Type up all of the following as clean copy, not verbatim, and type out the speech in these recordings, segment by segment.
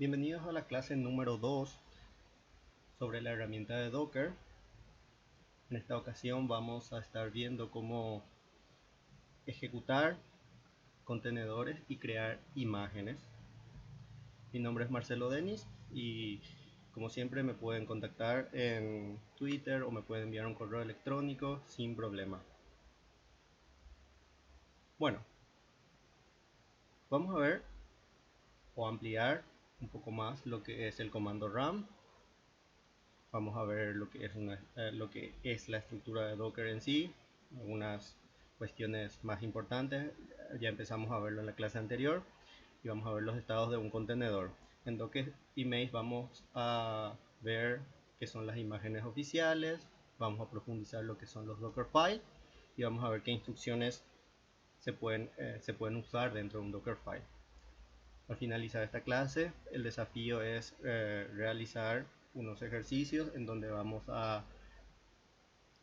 Bienvenidos a la clase número 2 sobre la herramienta de Docker. En esta ocasión vamos a estar viendo cómo ejecutar contenedores y crear imágenes. Mi nombre es Marcelo Denis y como siempre me pueden contactar en Twitter o me pueden enviar un correo electrónico sin problema. Bueno, vamos a ver o ampliar un poco más lo que es el comando RAM. Vamos a ver lo que es la estructura de Docker en sí, algunas cuestiones más importantes. Ya empezamos a verlo en la clase anterior y vamos a ver los estados de un contenedor. En Docker Image vamos a ver qué son las imágenes oficiales, vamos a profundizar lo que son los Dockerfile y vamos a ver qué instrucciones se pueden usar dentro de un Dockerfile. Al finalizar esta clase, el desafío es realizar unos ejercicios en donde vamos a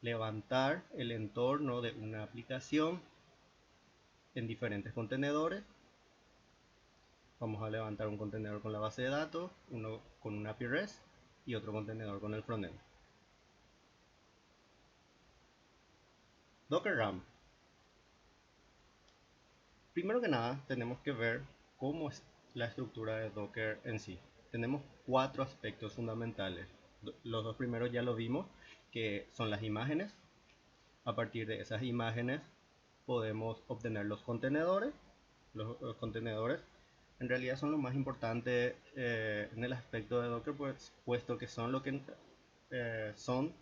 levantar el entorno de una aplicación en diferentes contenedores. Vamos a levantar un contenedor con la base de datos, uno con un API REST y otro contenedor con el frontend. Docker RAM. Primero que nada, tenemos que ver cómo es la estructura de Docker en sí. Tenemos 4 aspectos fundamentales. Los dos primeros ya lo vimos, que son las imágenes. A partir de esas imágenes podemos obtener los contenedores. Los contenedores en realidad son lo más importante en el aspecto de Docker, pues, puesto que son son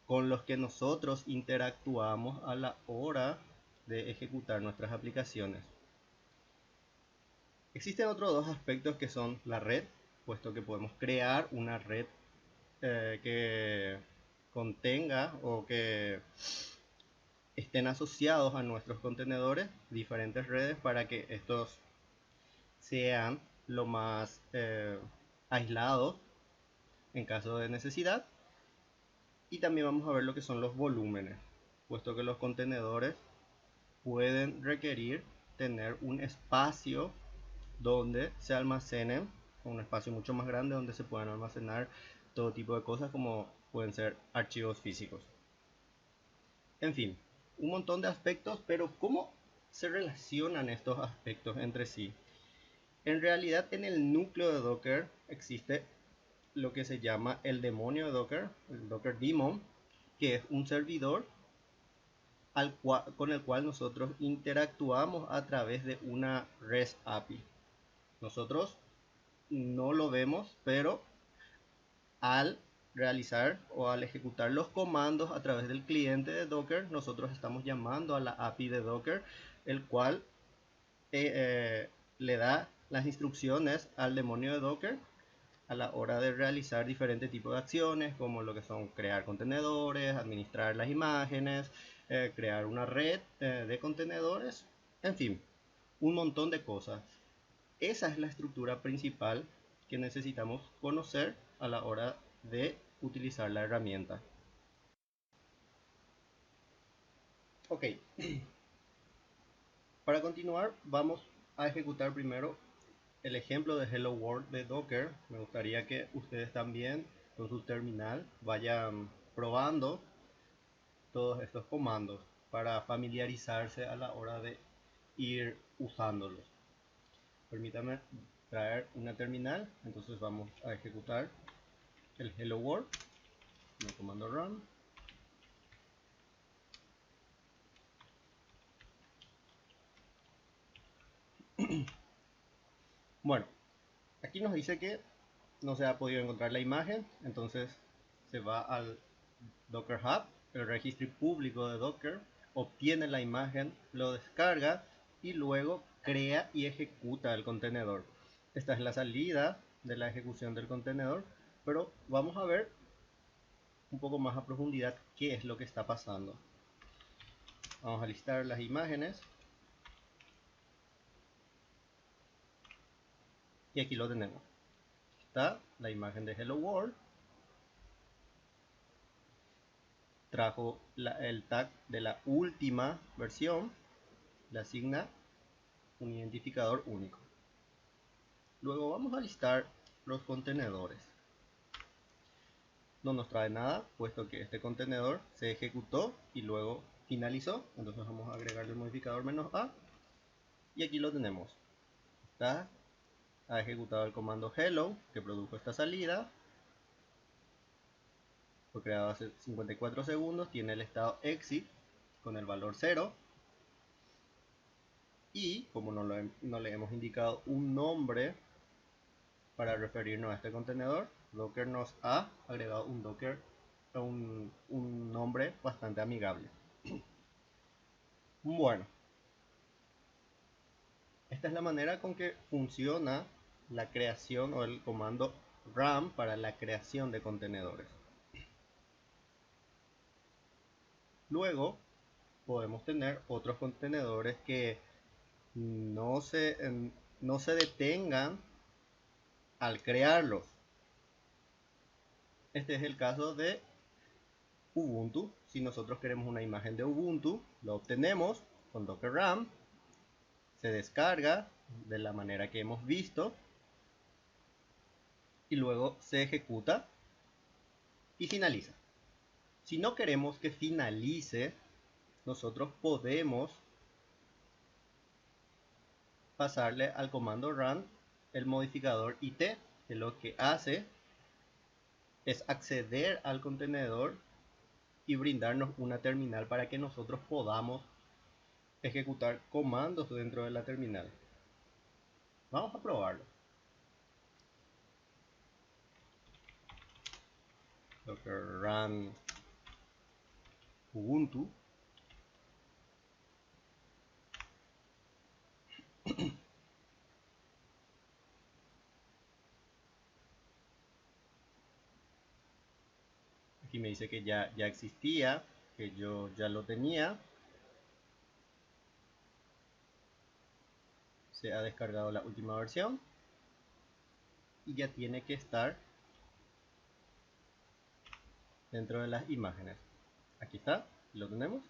con los que nosotros interactuamos a la hora de ejecutar nuestras aplicaciones. Existen otros dos aspectos que son la red, puesto que podemos crear una red que contenga o que estén asociados a nuestros contenedores diferentes redes para que estos sean lo más aislados en caso de necesidad. Y también vamos a ver lo que son los volúmenes, puesto que los contenedores pueden requerir tener un espacio donde se almacenen, un espacio mucho más grande donde se puedan almacenar todo tipo de cosas como pueden ser archivos físicos. En fin, un montón de aspectos, pero ¿cómo se relacionan estos aspectos entre sí? En realidad, en el núcleo de Docker existe lo que se llama el demonio de Docker, el Docker Daemon, que es un servidor con el cual nosotros interactuamos a través de una REST API. Nosotros no lo vemos, pero al realizar o al ejecutar los comandos a través del cliente de Docker, nosotros estamos llamando a la API de Docker, el cual le da las instrucciones al demonio de Docker a la hora de realizar diferentes tipos de acciones, como lo que son crear contenedores, administrar las imágenes, crear una red de contenedores, en fin, un montón de cosas. Esa es la estructura principal que necesitamos conocer a la hora de utilizar la herramienta. Ok, para continuar vamos a ejecutar primero el ejemplo de Hello World de Docker. Me gustaría que ustedes también con su terminal vayan probando todos estos comandos para familiarizarse a la hora de ir usándolos. Permítanme traer una terminal, entonces vamos a ejecutar el Hello World con el comando run. Bueno, aquí nos dice que no se ha podido encontrar la imagen, entonces se va al Docker Hub, el registro público de Docker, obtiene la imagen, lo descarga y luego crea y ejecuta el contenedor. Esta es la salida de la ejecución del contenedor, pero vamos a ver un poco más a profundidad qué es lo que está pasando. Vamos a listar las imágenes y aquí lo tenemos. Está la imagen de Hello World, trajo el tag de la última versión, le asigna un identificador único. Luego vamos a listar los contenedores. No nos trae nada, puesto que este contenedor se ejecutó y luego finalizó. Entonces vamos a agregarle el modificador "-a", y aquí lo tenemos. Ha ejecutado el comando hello, que produjo esta salida. Fue creado hace 54 segundos, tiene el estado exit con el valor 0. Y como no le hemos indicado un nombre para referirnos a este contenedor, Docker nos ha agregado un nombre bastante amigable. Bueno, esta es la manera con que funciona la creación o el comando run para la creación de contenedores. Luego podemos tener otros contenedores que no se detengan al crearlos. Este es el caso de Ubuntu. Si nosotros queremos una imagen de Ubuntu, lo obtenemos con Docker Run, se descarga de la manera que hemos visto y luego se ejecuta y finaliza. Si no queremos que finalice, nosotros podemos pasarle al comando run el modificador it, que lo que hace es acceder al contenedor y brindarnos una terminal para que nosotros podamos ejecutar comandos dentro de la terminal. Vamos a probarlo. Docker run Ubuntu. Aquí me dice que ya existía, que yo ya lo tenía. Se ha descargado la última versión y ya tiene que estar dentro de las imágenes. Aquí está, lo tenemos.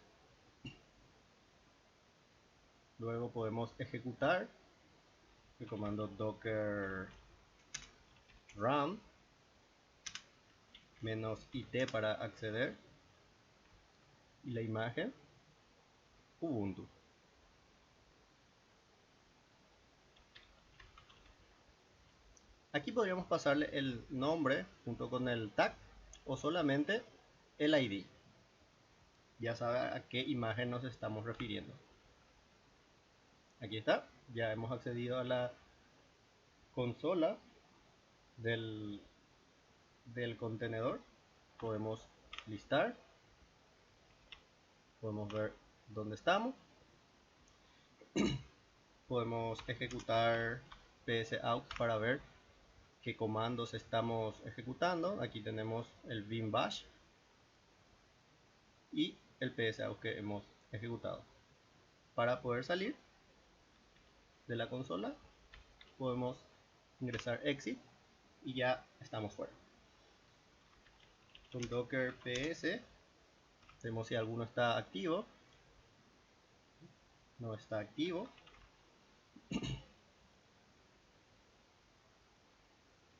Luego podemos ejecutar el comando docker run -it para acceder y la imagen Ubuntu. Aquí podríamos pasarle el nombre junto con el tag o solamente el ID. Ya sabe a qué imagen nos estamos refiriendo. Aquí está, ya hemos accedido a la consola del contenedor. Podemos listar, podemos ver dónde estamos, podemos ejecutar psout para ver qué comandos estamos ejecutando. Aquí tenemos el vim bash y el psout que hemos ejecutado. Para poder salir de la consola podemos ingresar exit y ya estamos fuera. Con docker ps vemos si alguno está activo. No está activo.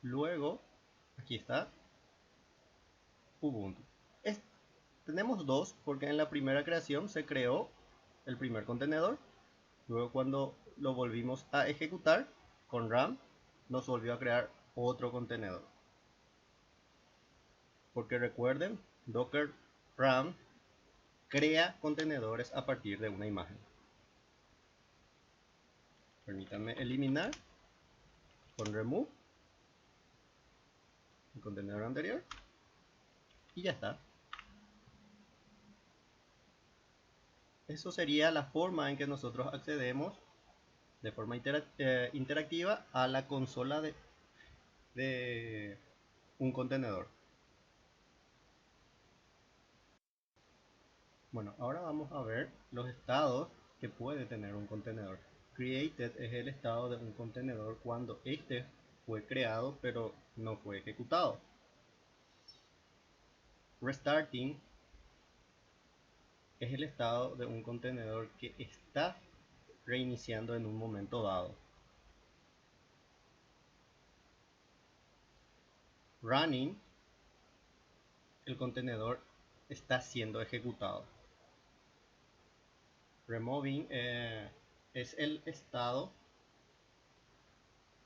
Luego aquí está Ubuntu. Tenemos dos porque en la primera creación se creó el primer contenedor. Luego cuando lo volvimos a ejecutar con run nos volvió a crear otro contenedor. Porque recuerden, docker run crea contenedores a partir de una imagen. Permítanme eliminar con remove el contenedor anterior y ya está. Eso sería la forma en que nosotros accedemos de forma interactiva a la consola de un contenedor. Bueno, ahora vamos a ver los estados que puede tener un contenedor. Created es el estado de un contenedor cuando este fue creado pero no fue ejecutado. Restarting es el estado de un contenedor que está reiniciando en un momento dado. running, el contenedor está siendo ejecutado. Removing es el estado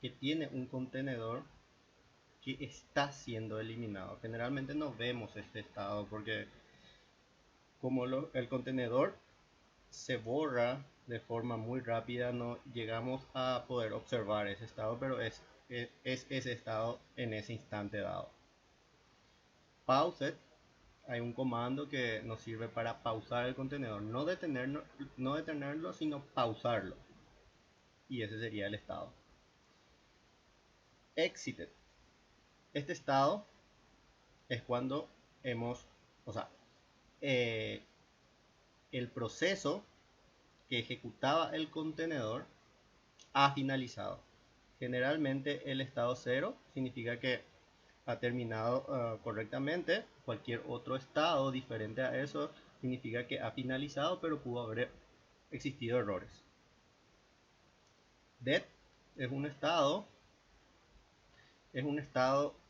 que tiene un contenedor que está siendo eliminado. Generalmente no vemos este estado porque como el contenedor se borra de forma muy rápida, no llegamos a poder observar ese estado, pero es ese estado en ese instante dado. Pause, hay un comando que nos sirve para pausar el contenedor, no detenerlo, sino pausarlo. Y ese sería el estado. Exited. Este estado es cuando el proceso que ejecutaba el contenedor ha finalizado. Generalmente el estado 0 significa que ha terminado correctamente. Cualquier otro estado diferente a eso significa que ha finalizado, pero pudo haber existido errores. Dead es un estado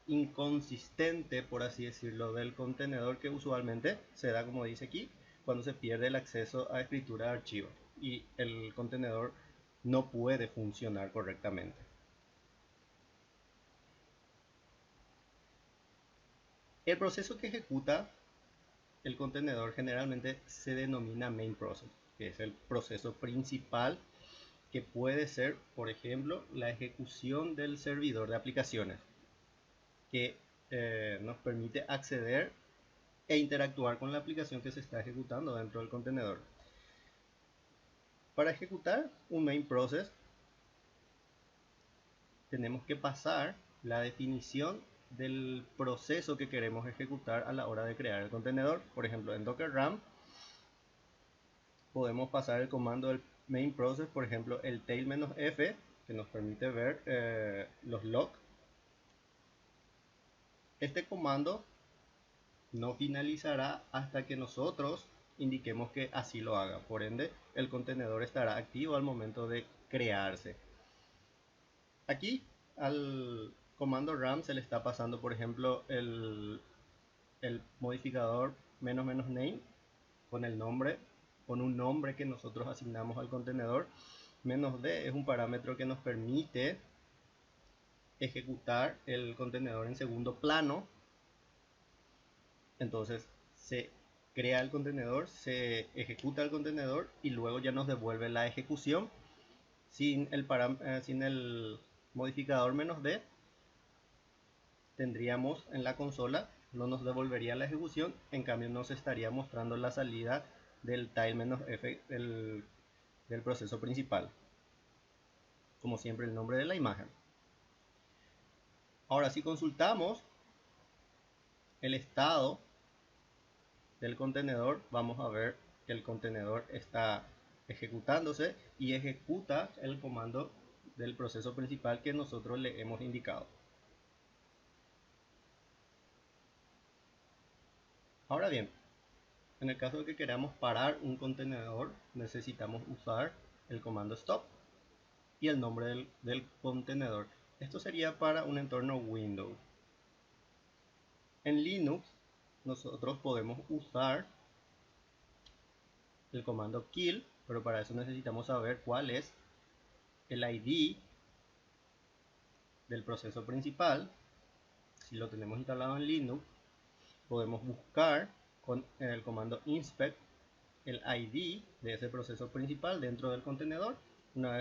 inconsistente, por así decirlo, del contenedor, que usualmente se da, como dice aquí, cuando se pierde el acceso a escritura de archivo y el contenedor no puede funcionar correctamente. El proceso que ejecuta el contenedor generalmente se denomina main process, que es el proceso principal, que puede ser, por ejemplo, la ejecución del servidor de aplicaciones, que nos permite acceder e interactuar con la aplicación que se está ejecutando dentro del contenedor. Para ejecutar un main process tenemos que pasar la definición del proceso que queremos ejecutar a la hora de crear el contenedor. Por ejemplo, en Docker RAM podemos pasar el comando del main process, por ejemplo el tail-f, que nos permite ver los logs. Este comando no finalizará hasta que nosotros indiquemos que así lo haga. Por ende, el contenedor estará activo al momento de crearse. Aquí al comando RAM se le está pasando, por ejemplo, el modificador "-name" con el nombre, con un nombre que nosotros asignamos al contenedor. "-d" es un parámetro que nos permite ejecutar el contenedor en segundo plano. Entonces se crea el contenedor, se ejecuta el contenedor y luego ya nos devuelve la ejecución. Sin el modificador "-d tendríamos en la consola, no nos devolvería la ejecución, en cambio nos estaría mostrando la salida del tail-f del proceso principal, como siempre el nombre de la imagen. Ahora, si consultamos el estado del contenedor, vamos a ver que el contenedor está ejecutándose y ejecuta el comando del proceso principal que nosotros le hemos indicado. Ahora bien, en el caso de que queramos parar un contenedor, necesitamos usar el comando stop y el nombre del contenedor. Esto sería para un entorno Windows. En Linux nosotros podemos usar el comando kill, pero para eso necesitamos saber cuál es el ID del proceso principal. Si lo tenemos instalado en Linux, podemos buscar con el comando inspect el ID de ese proceso principal dentro del contenedor. Una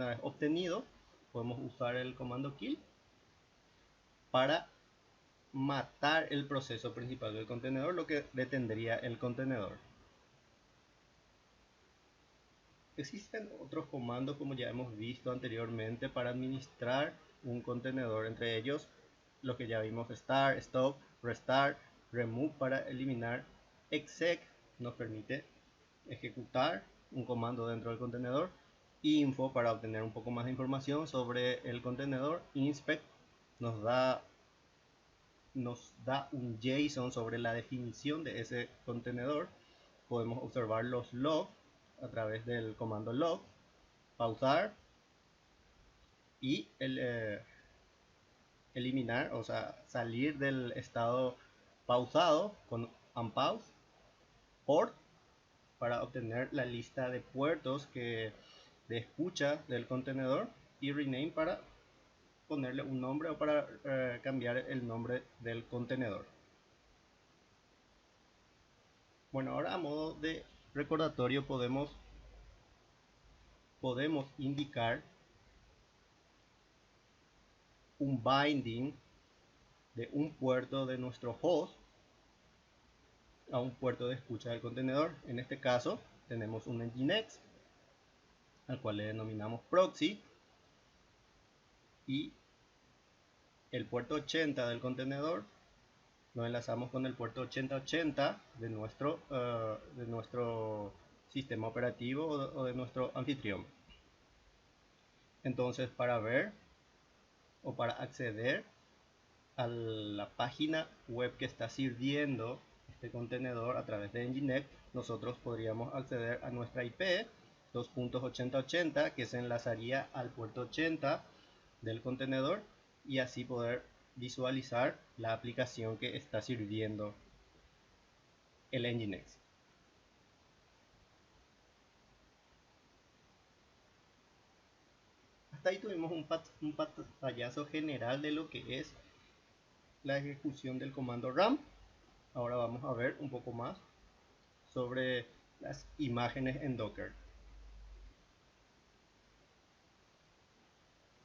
vez obtenido, podemos usar el comando kill para matar el proceso principal del contenedor, lo que detendría el contenedor. Existen otros comandos, como ya hemos visto anteriormente, para administrar un contenedor, entre ellos los que ya vimos: start, stop, restart, remove para eliminar, exec nos permite ejecutar un comando dentro del contenedor, info para obtener un poco más de información sobre el contenedor, inspect nos da un JSON sobre la definición de ese contenedor. Podemos observar los logs a través del comando log, pausar y eliminar, o sea, salir del estado pausado con unpause, port para obtener la lista de puertos de escucha del contenedor, y rename para ponerle un nombre o para cambiar el nombre del contenedor. Bueno, ahora a modo de recordatorio podemos indicar un binding de un puerto de nuestro host a un puerto de escucha del contenedor. En este caso tenemos un Nginx al cual le denominamos proxy, y el puerto 80 del contenedor lo enlazamos con el puerto 8080 de nuestro sistema operativo o de nuestro anfitrión. Entonces, para ver o para acceder a la página web que está sirviendo este contenedor a través de Nginx, nosotros podríamos acceder a nuestra IP 2.8080, que se enlazaría al puerto 80 del contenedor, y así poder visualizar la aplicación que está sirviendo el Nginx. Hasta ahí tuvimos un pantallazo general de lo que es la ejecución del comando RAM. Ahora vamos a ver un poco más sobre las imágenes en Docker.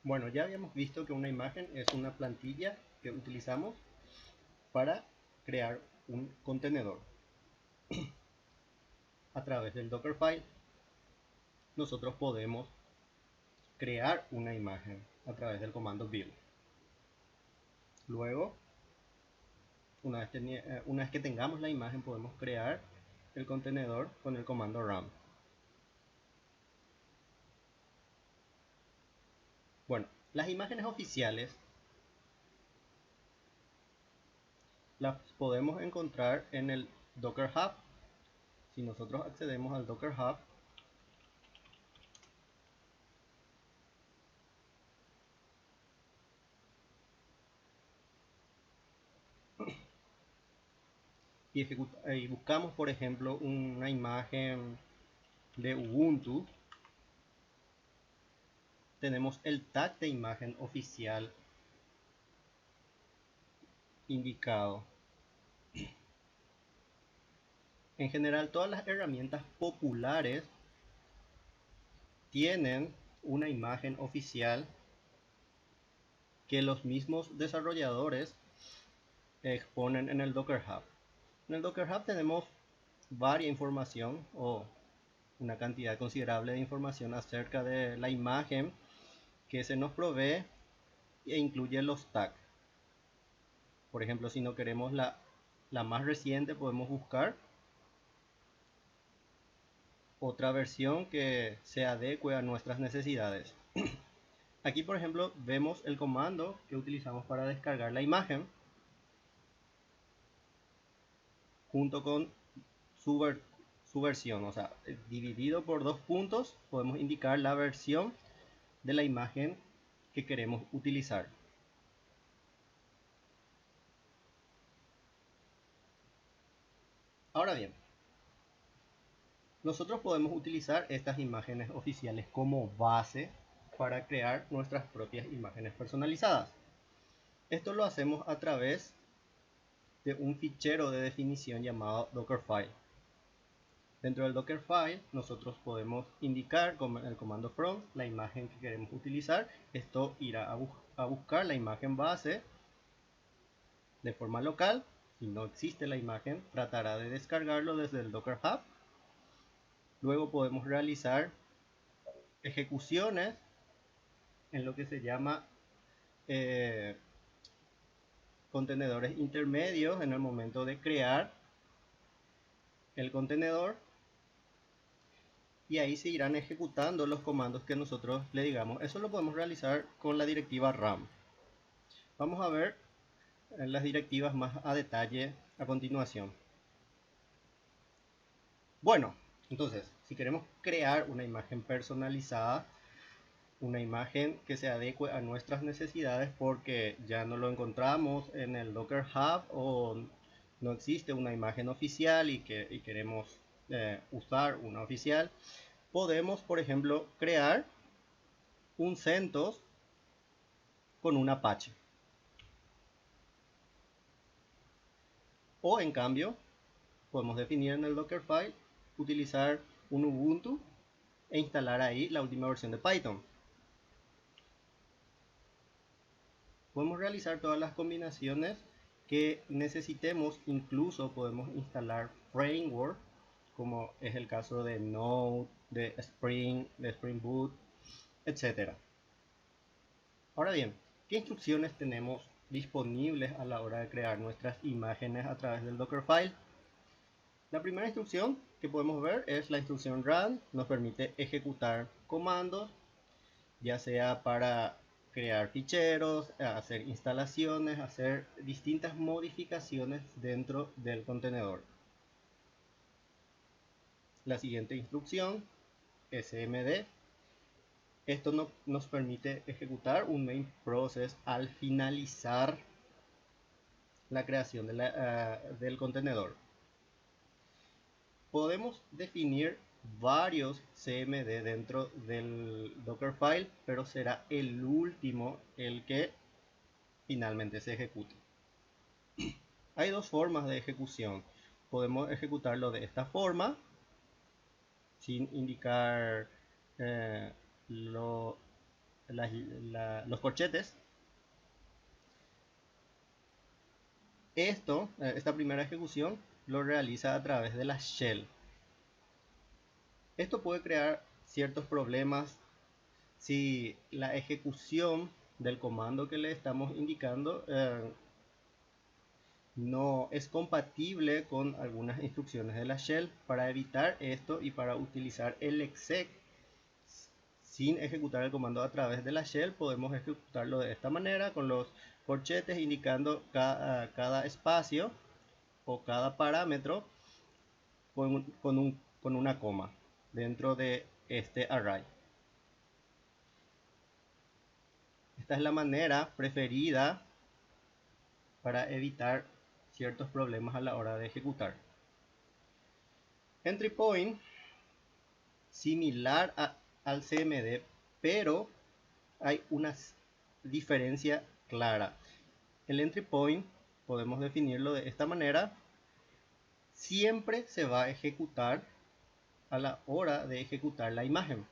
Bueno, ya habíamos visto que una imagen es una plantilla que utilizamos para crear un contenedor. A través del Dockerfile nosotros podemos crear una imagen a través del comando build. Luego, una vez que tengamos la imagen, podemos crear el contenedor con el comando RAM. Bueno, las imágenes oficiales las podemos encontrar en el Docker Hub. Si nosotros accedemos al Docker Hub, y buscamos, por ejemplo, una imagen de Ubuntu, tenemos el tag de imagen oficial indicado. En general, todas las herramientas populares tienen una imagen oficial que los mismos desarrolladores exponen en el Docker Hub. En el Docker Hub tenemos varia información o una cantidad considerable de información acerca de la imagen que se nos provee e incluye los tags. Por ejemplo, si no queremos la más reciente, podemos buscar otra versión que se adecue a nuestras necesidades. Aquí, por ejemplo, vemos el comando que utilizamos para descargar la imagen junto con su versión, o sea, dividido por dos puntos podemos indicar la versión de la imagen que queremos utilizar. Ahora bien, nosotros podemos utilizar estas imágenes oficiales como base para crear nuestras propias imágenes personalizadas. Esto lo hacemos a través de un fichero de definición llamado Dockerfile. Dentro del Dockerfile nosotros podemos indicar con el comando from la imagen que queremos utilizar. Esto irá a buscar la imagen base de forma local. Si no existe la imagen, tratará de descargarlo desde el Docker Hub. Luego podemos realizar ejecuciones en lo que se llama contenedores intermedios en el momento de crear el contenedor, y ahí se irán ejecutando los comandos que nosotros le digamos. Eso lo podemos realizar con la directiva RAM. Vamos a ver las directivas más a detalle a continuación. Bueno, entonces, si queremos crear una imagen personalizada, una imagen que se adecue a nuestras necesidades porque ya no lo encontramos en el Docker Hub o no existe una imagen oficial y queremos usar una oficial, podemos, por ejemplo, crear un CentOS con un Apache. O en cambio, podemos definir en el Dockerfile, utilizar un Ubuntu e instalar ahí la última versión de Python. Podemos realizar todas las combinaciones que necesitemos, incluso podemos instalar framework, como es el caso de Node, de Spring Boot, etc. Ahora bien, ¿qué instrucciones tenemos disponibles a la hora de crear nuestras imágenes a través del Dockerfile? La primera instrucción que podemos ver es la instrucción run. Nos permite ejecutar comandos, ya sea para crear ficheros, hacer instalaciones, hacer distintas modificaciones dentro del contenedor. La siguiente instrucción, smd. Esto nos permite ejecutar un main process al finalizar la creación del contenedor. Podemos definir varios CMD dentro del Dockerfile, pero será el último el que finalmente se ejecute. Hay dos formas de ejecución. Podemos ejecutarlo de esta forma, sin indicar los corchetes. Esta primera ejecución lo realiza a través de la shell. Esto puede crear ciertos problemas si la ejecución del comando que le estamos indicando no es compatible con algunas instrucciones de la shell. Para evitar esto y para utilizar el exec sin ejecutar el comando a través de la shell, podemos ejecutarlo de esta manera, con los corchetes indicando cada espacio o cada parámetro con una coma dentro de este array. Esta es la manera preferida para evitar ciertos problemas a la hora de ejecutar. Entry point, similar al CMD, pero hay una diferencia clara. El entry point podemos definirlo de esta manera. Siempre se va a ejecutar a la hora de ejecutar la imagen,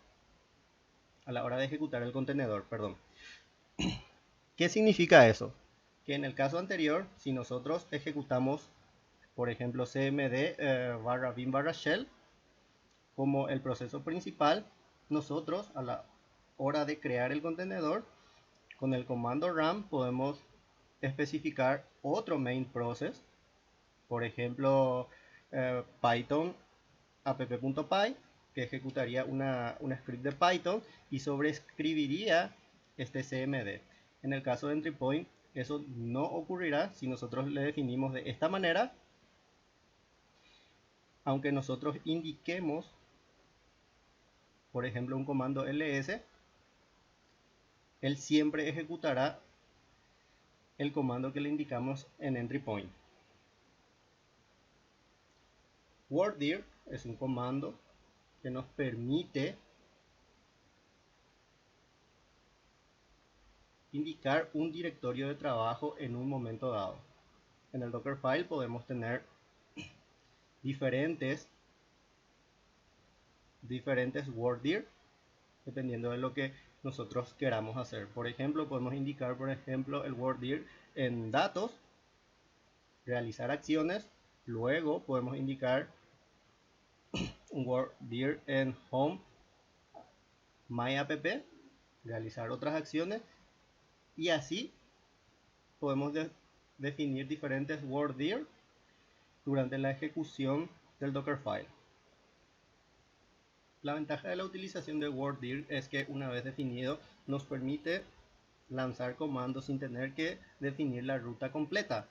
a la hora de ejecutar el contenedor, perdón. ¿Qué significa eso? Que en el caso anterior, si nosotros ejecutamos, por ejemplo, cmd /bin /shell como el proceso principal, nosotros a la hora de crear el contenedor, con el comando run podemos especificar otro main process, por ejemplo, Python app.py, que ejecutaría una script de Python y sobreescribiría este cmd. En el caso de entry point, eso no ocurrirá si nosotros le definimos de esta manera, aunque nosotros indiquemos, por ejemplo, un comando ls, él siempre ejecutará el comando que le indicamos en entry point. Worddir es un comando que nos permite indicar un directorio de trabajo en un momento dado. En el Dockerfile podemos tener diferentes worddir dependiendo de lo que nosotros queramos hacer. Por ejemplo, podemos indicar, el worddir en datos, realizar acciones. Luego podemos indicar un worddir en home myapp, realizar otras acciones, y así podemos definir diferentes worddir durante la ejecución del Dockerfile. La ventaja de la utilización de worddir es que una vez definido nos permite lanzar comandos sin tener que definir la ruta completa.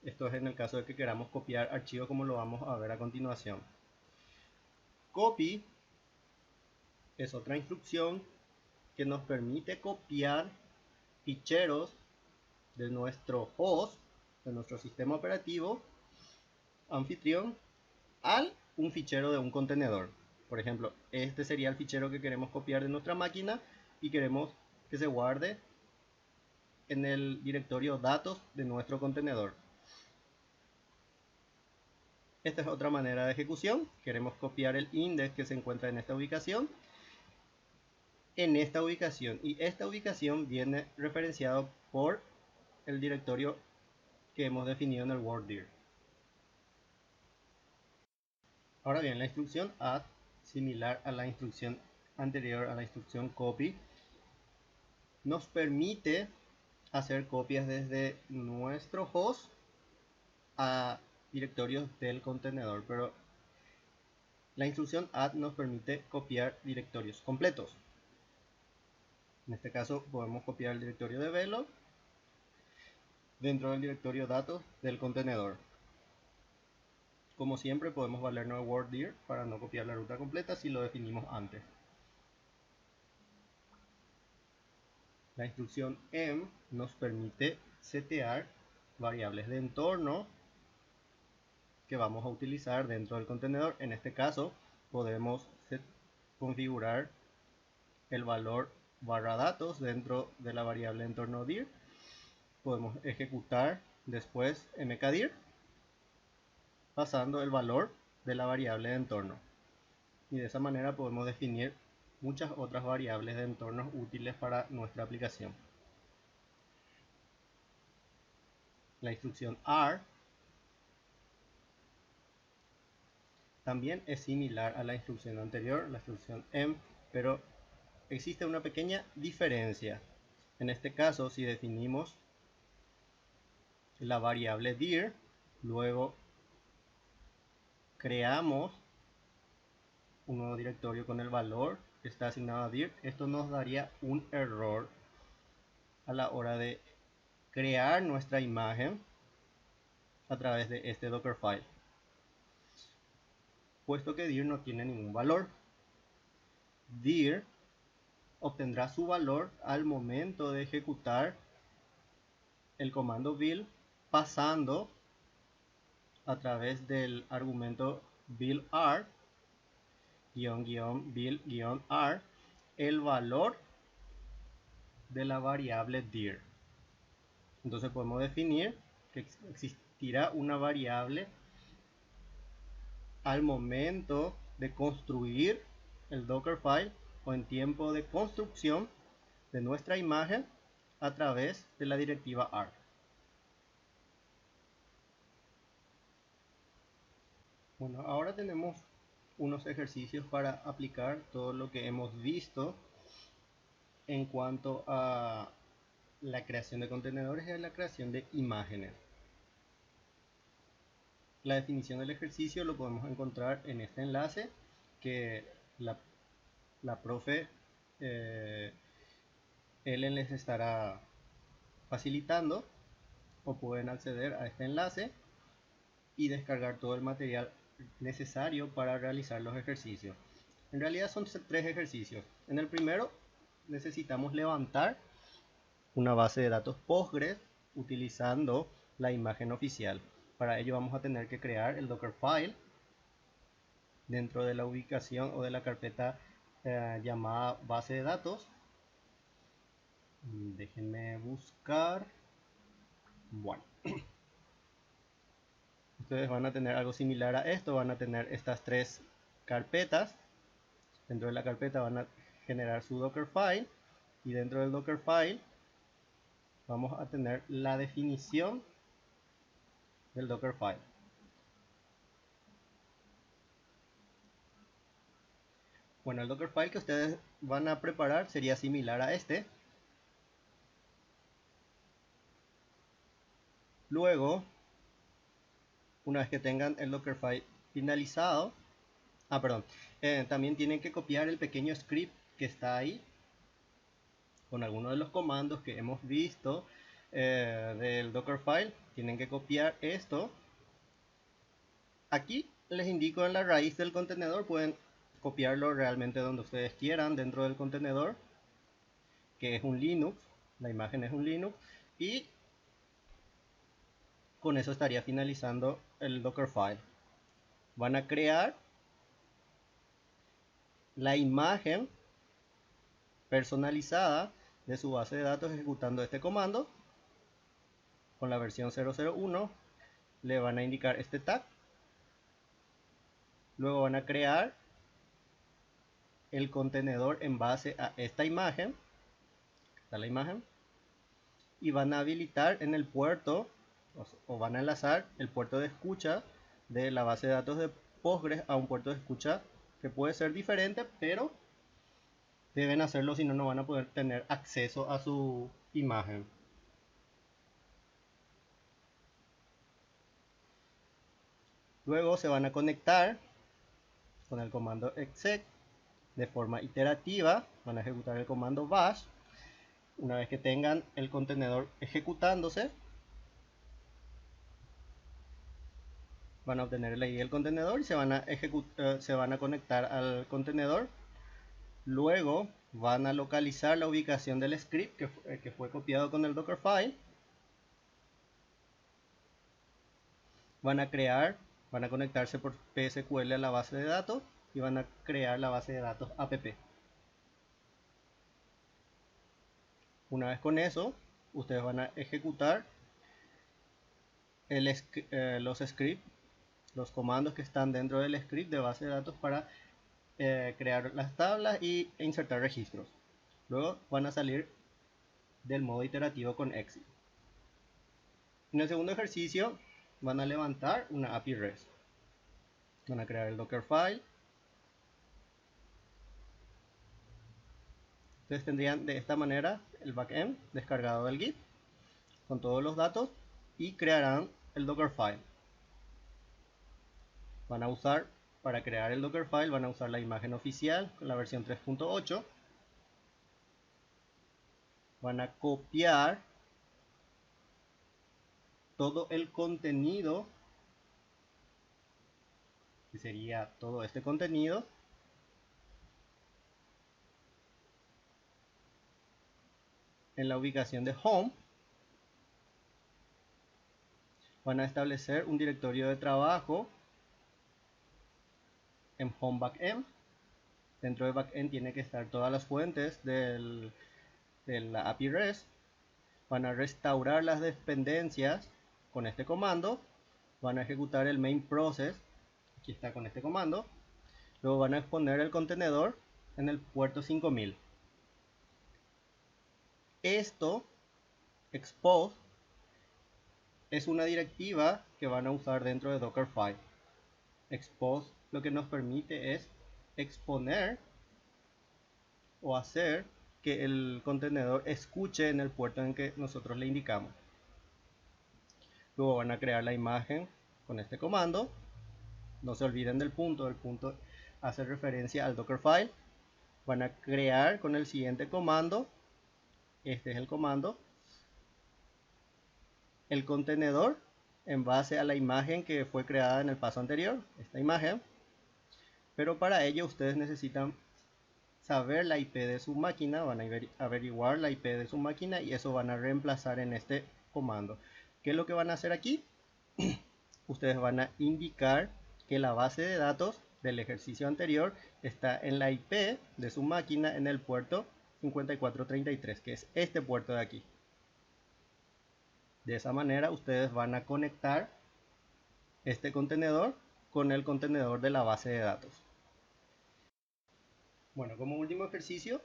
Esto es en el caso de que queramos copiar archivos, como lo vamos a ver a continuación. Copy es otra instrucción que nos permite copiar ficheros de nuestro host, de nuestro sistema operativo anfitrión, al un fichero de un contenedor. Por ejemplo, este sería el fichero que queremos copiar de nuestra máquina y queremos que se guarde en el directorio datos de nuestro contenedor. Esta es otra manera de ejecución. Queremos copiar el index que se encuentra en esta ubicación y esta ubicación viene referenciado por el directorio que hemos definido en el word_dir. Ahora bien, la instrucción add, similar a la instrucción anterior a la instrucción copy, nos permite hacer copias desde nuestro host a directorios del contenedor, pero la instrucción add nos permite copiar directorios completos. En este caso podemos copiar el directorio de Velo dentro del directorio datos del contenedor. Como siempre podemos valernos de word_dir para no copiar la ruta completa si lo definimos antes. La instrucción env nos permite setear variables de entorno que vamos a utilizar dentro del contenedor. En este caso podemos configurar el valor /datos dentro de la variable entorno dir. Podemos ejecutar después mkdir pasando el valor de la variable de entorno, y de esa manera podemos definir muchas otras variables de entornos útiles para nuestra aplicación. La instrucción R también es similar a la instrucción anterior, la instrucción env, pero existe una pequeña diferencia. En este caso, si definimos la variable dir, luego creamos un nuevo directorio con el valor que está asignado a dir, esto nos daría un error a la hora de crear nuestra imagen a través de este Dockerfile, puesto que dir no tiene ningún valor. Dir obtendrá su valor al momento de ejecutar el comando build pasando a través del argumento build_r --build_r el valor de la variable dir. Entonces podemos definir que existirá una variable al momento de construir el Dockerfile o en tiempo de construcción de nuestra imagen a través de la directiva R. Bueno, ahora tenemos unos ejercicios para aplicar todo lo que hemos visto en cuanto a la creación de contenedores y a la creación de imágenes. La definición del ejercicio lo podemos encontrar en este enlace que la profe Ellen les estará facilitando, o pueden acceder a este enlace y descargar todo el material necesario para realizar los ejercicios. En realidad son 3 ejercicios. En el primero necesitamos levantar una base de datos Postgres utilizando la imagen oficial. Para ello vamos a tener que crear el Dockerfile dentro de la ubicación o de la carpeta llamada base de datos. Déjenme buscar. Bueno, ustedes van a tener algo similar a esto. Van a tener estas 3 carpetas. Dentro de la carpeta van a generar su Dockerfile, y dentro del Dockerfile vamos a tener la definición del Dockerfile. Bueno, el Dockerfile que ustedes van a preparar sería similar a este. Luego, una vez que tengan el Dockerfile finalizado, también tienen que copiar el pequeño script que está ahí con algunos de los comandos que hemos visto del Dockerfile. Tienen que copiar esto. Aquí les indico en la raíz del contenedor, pueden copiarlo realmente donde ustedes quieran dentro del contenedor. que es un Linux, la imagen es un Linux, y con eso estaría finalizando el Dockerfile. Van a crear la imagen personalizada de su base de datos ejecutando este comando. Con la versión 001 le van a indicar este tag. Luego van a crear el contenedor en base a esta imagen. Está la imagen. Y van a habilitar en el puerto, o van a enlazar el puerto de escucha de la base de datos de Postgres a un puerto de escucha que puede ser diferente, pero deben hacerlo, si no, no van a poder tener acceso a su imagen. Luego se van a conectar con el comando exec de forma iterativa. Van a ejecutar el comando bash. Una vez que tengan el contenedor ejecutándose, van a obtener el ID del contenedor y se van a conectar al contenedor. Luego van a localizar la ubicación del script que fue copiado con el Dockerfile. Van a conectarse por PSQL a la base de datos y van a crear la base de datos app. Una vez con eso, ustedes van a ejecutar los scripts, los comandos que están dentro del script de base de datos para crear las tablas e insertar registros. Luego van a salir del modo iterativo con éxito. En el segundo ejercicio van a levantar una API REST. Van a crear el Dockerfile. Entonces tendrían de esta manera el backend descargado del Git con todos los datos y crearán el Dockerfile. Van a usar, para crear el Dockerfile, van a usar la imagen oficial con la versión 3.8. Van a copiar todo el contenido, que sería todo este contenido, en la ubicación de home. Van a establecer un directorio de trabajo en home backend. Dentro de backend tiene que estar todas las fuentes de la API REST. Van a restaurar las dependencias con este comando. Van a ejecutar el main process, aquí está con este comando. Luego van a exponer el contenedor en el puerto 5000. Esto, expose, es una directiva que van a usar dentro de Dockerfile. Expose lo que nos permite es exponer o hacer que el contenedor escuche en el puerto en que nosotros le indicamos. Luego van a crear la imagen con este comando. No se olviden del punto. El punto hace referencia al Dockerfile. Van a crear con el siguiente comando. Este es el comando. El contenedor en base a la imagen que fue creada en el paso anterior. Esta imagen. Pero para ello ustedes necesitan saber la IP de su máquina. Van a averiguar la IP de su máquina y eso van a reemplazar en este comando. ¿Qué es lo que van a hacer aquí? Ustedes van a indicar que la base de datos del ejercicio anterior está en la IP de su máquina en el puerto 5433, que es este puerto de aquí. De esa manera ustedes van a conectar este contenedor con el contenedor de la base de datos. Bueno, como último ejercicio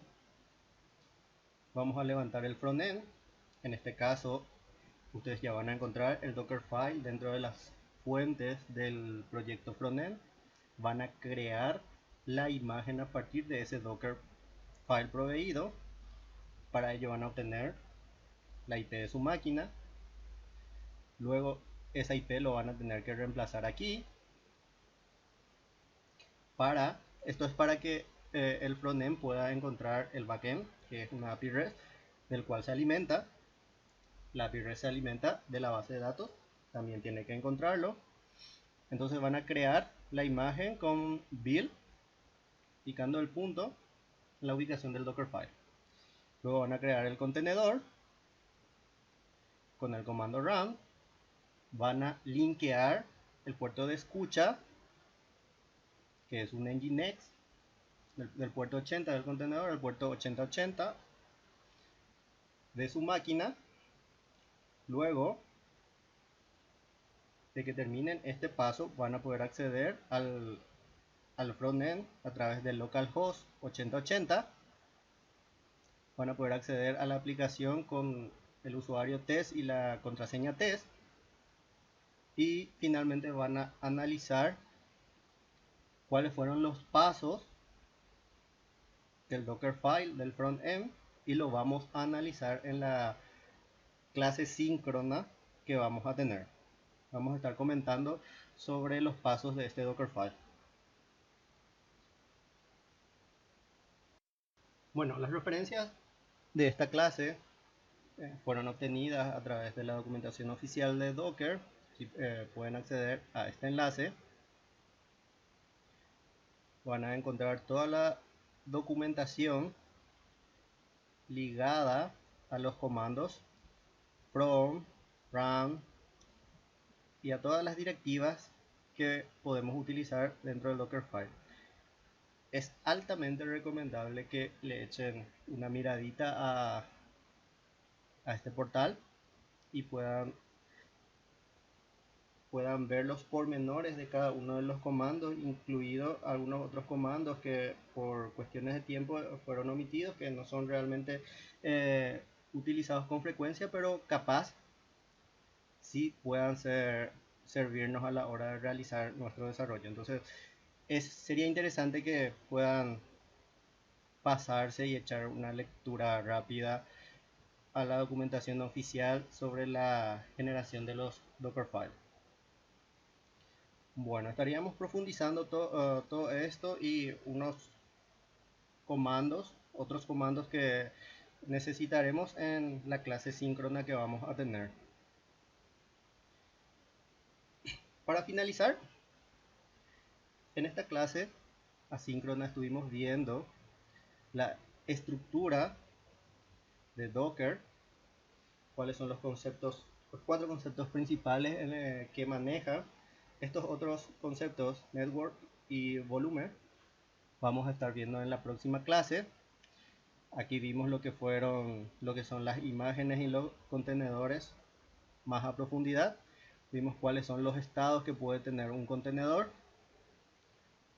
vamos a levantar el frontend. En este caso ustedes ya van a encontrar el Dockerfile dentro de las fuentes del proyecto frontend. Van a crear la imagen a partir de ese Dockerfile proveído. Para ello van a obtener la IP de su máquina. Luego esa IP lo van a tener que reemplazar aquí. Esto es para que el frontend pueda encontrar el backend, que es una API REST, del cual se alimenta. La API REST se alimenta de la base de datos, también tiene que encontrarlo. Entonces van a crear la imagen con build, picando el punto en la ubicación del Dockerfile. Luego van a crear el contenedor con el comando run. Van a linkear el puerto de escucha, que es un Nginx, del puerto 80 del contenedor, el puerto 8080 de su máquina. Luego de que terminen este paso, van a poder acceder al frontend a través del localhost 8080. Van a poder acceder a la aplicación con el usuario test y la contraseña test. Y finalmente van a analizar cuáles fueron los pasos del Dockerfile del frontend, y lo vamos a analizar en la clase síncrona que vamos a tener. Vamos a estar comentando sobre los pasos de este Dockerfile. Bueno, las referencias de esta clase fueron obtenidas a través de la documentación oficial de Docker. Pueden acceder a este enlace. Van a encontrar toda la documentación ligada a los comandos from, run y a todas las directivas que podemos utilizar dentro del Dockerfile. Es altamente recomendable que le echen una miradita a este portal y puedan ver los pormenores de cada uno de los comandos, incluidos algunos otros comandos que por cuestiones de tiempo fueron omitidos, que no son realmente utilizados con frecuencia, pero capaz sí puedan servirnos a la hora de realizar nuestro desarrollo. Entonces sería interesante que puedan pasarse y echar una lectura rápida a la documentación oficial sobre la generación de los Dockerfile. Bueno, estaríamos profundizando todo esto y otros comandos que necesitaremos en la clase síncrona que vamos a tener. Para finalizar, en esta clase asíncrona estuvimos viendo la estructura de Docker, cuáles son los cuatro conceptos principales que maneja. Estos otros conceptos, network y volumen, vamos a estar viendo en la próxima clase. Aquí vimos lo que son las imágenes y los contenedores más a profundidad. Vimos cuáles son los estados que puede tener un contenedor.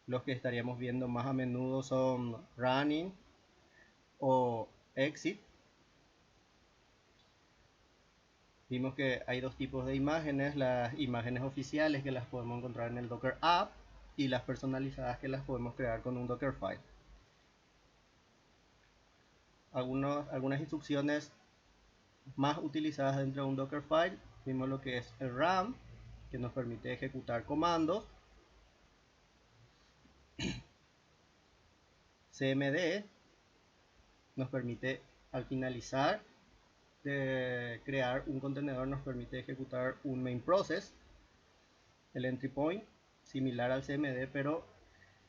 Los que estaríamos viendo más a menudo son running o exit. Vimos que hay dos tipos de imágenes: las imágenes oficiales, que las podemos encontrar en el Docker App, y las personalizadas, que las podemos crear con un Dockerfile. Algunas instrucciones más utilizadas dentro de un Dockerfile: vimos lo que es el RAM, que nos permite ejecutar comandos; CMD nos permite, al finalizar de crear un contenedor, nos permite ejecutar un main process; el entry point, similar al CMD, pero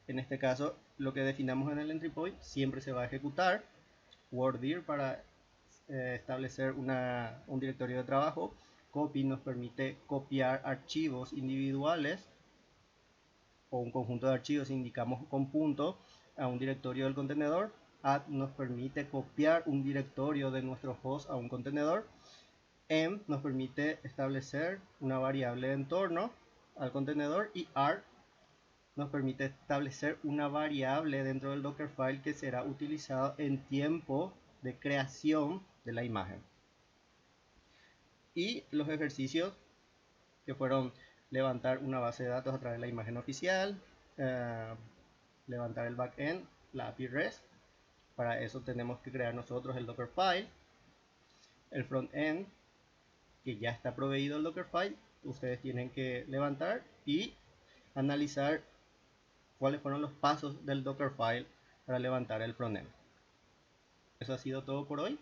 en este caso lo que definamos en el entry point siempre se va a ejecutar; worddir para establecer un directorio de trabajo; copy nos permite copiar archivos individuales o un conjunto de archivos, indicamos con punto, a un directorio del contenedor; add nos permite copiar un directorio de nuestro host a un contenedor; env nos permite establecer una variable de entorno al contenedor; y arg nos permite establecer una variable dentro del Dockerfile que será utilizado en tiempo de creación de la imagen. Y los ejercicios, que fueron levantar una base de datos a través de la imagen oficial, levantar el backend, la API REST. Para eso tenemos que crear nosotros el Dockerfile. El frontend, que ya está proveído el Dockerfile, ustedes tienen que levantar y analizar cuáles fueron los pasos del Dockerfile para levantar el frontend. Eso ha sido todo por hoy.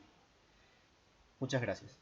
Muchas gracias.